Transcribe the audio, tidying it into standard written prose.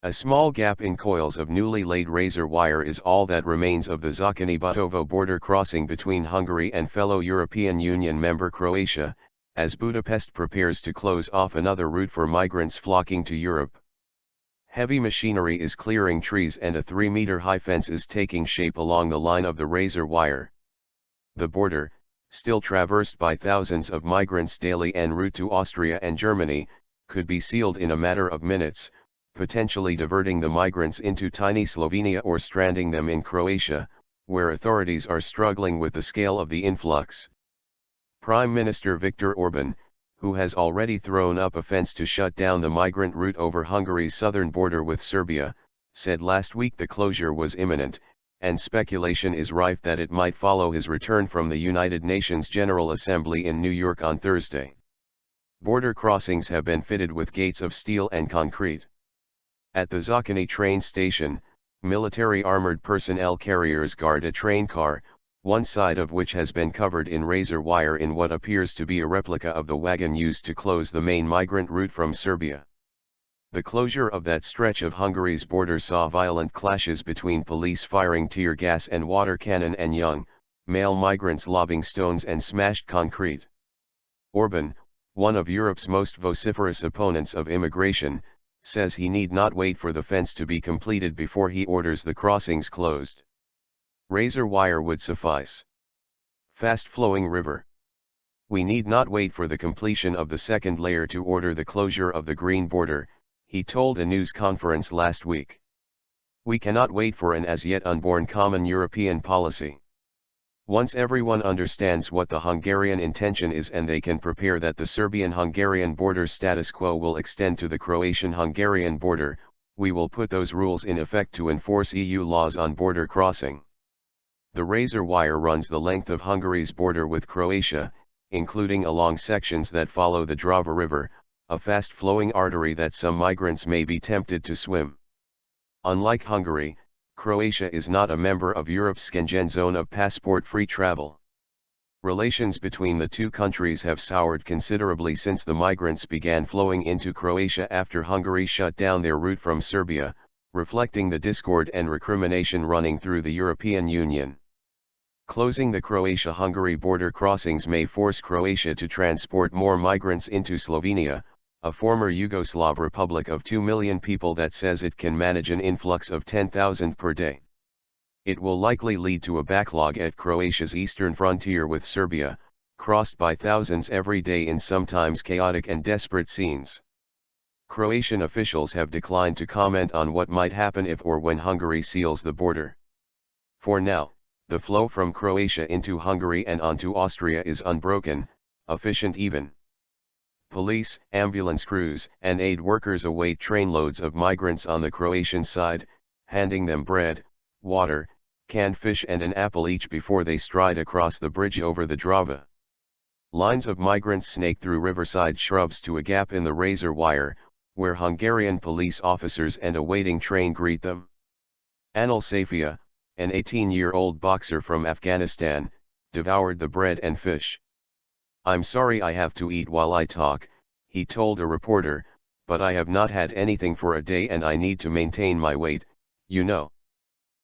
A small gap in coils of newly laid razor wire is all that remains of the Zakany-Botovo border crossing between Hungary and fellow European Union member Croatia, as Budapest prepares to close off another route for migrants flocking to Europe. Heavy machinery is clearing trees and a 3-meter-high fence is taking shape along the line of the razor wire. The border, still traversed by thousands of migrants daily en route to Austria and Germany, could be sealed in a matter of minutes, potentially diverting the migrants into tiny Slovenia or stranding them in Croatia, where authorities are struggling with the scale of the influx. Prime Minister Viktor Orban, who has already thrown up a fence to shut down the migrant route over Hungary's southern border with Serbia, said last week the closure was imminent, and speculation is rife that it might follow his return from the United Nations General Assembly in New York on Thursday. Border crossings have been fitted with gates of steel and concrete. At the Zakany train station, military armored personnel carriers guard a train car, one side of which has been covered in razor wire in what appears to be a replica of the wagon used to close the main migrant route from Serbia. The closure of that stretch of Hungary's border saw violent clashes between police firing tear gas and water cannon and young, male migrants lobbing stones and smashed concrete. Orban, one of Europe's most vociferous opponents of immigration, says he need not wait for the fence to be completed before he orders the crossings closed. Razor wire would suffice. Fast-flowing river. We need not wait for the completion of the second layer to order the closure of the green border, he told a news conference last week. We cannot wait for an as yet unborn common European policy. Once everyone understands what the Hungarian intention is and they can prepare that the Serbian-Hungarian border status quo will extend to the Croatian-Hungarian border, we will put those rules in effect to enforce EU laws on border crossing. The razor wire runs the length of Hungary's border with Croatia, including along sections that follow the Drava River, a fast-flowing artery that some migrants may be tempted to swim. Unlike Hungary, Croatia is not a member of Europe's Schengen zone of passport-free travel. Relations between the two countries have soured considerably since the migrants began flowing into Croatia after Hungary shut down their route from Serbia, reflecting the discord and recrimination running through the European Union. Closing the Croatia-Hungary border crossings may force Croatia to transport more migrants into Slovenia, a former Yugoslav republic of 2 million people that says it can manage an influx of 10,000 per day. It will likely lead to a backlog at Croatia's eastern frontier with Serbia, crossed by thousands every day in sometimes chaotic and desperate scenes. Croatian officials have declined to comment on what might happen if or when Hungary seals the border. For now, the flow from Croatia into Hungary and onto Austria is unbroken, efficient even. Police, ambulance crews, and aid workers await trainloads of migrants on the Croatian side, handing them bread, water, canned fish and an apple each before they stride across the bridge over the Drava. Lines of migrants snake through riverside shrubs to a gap in the razor wire, where Hungarian police officers and a waiting train greet them. Anil Safia, an 18-year-old boxer from Afghanistan, devoured the bread and fish. "I'm sorry I have to eat while I talk," he told a reporter, "but I have not had anything for a day and I need to maintain my weight, you know."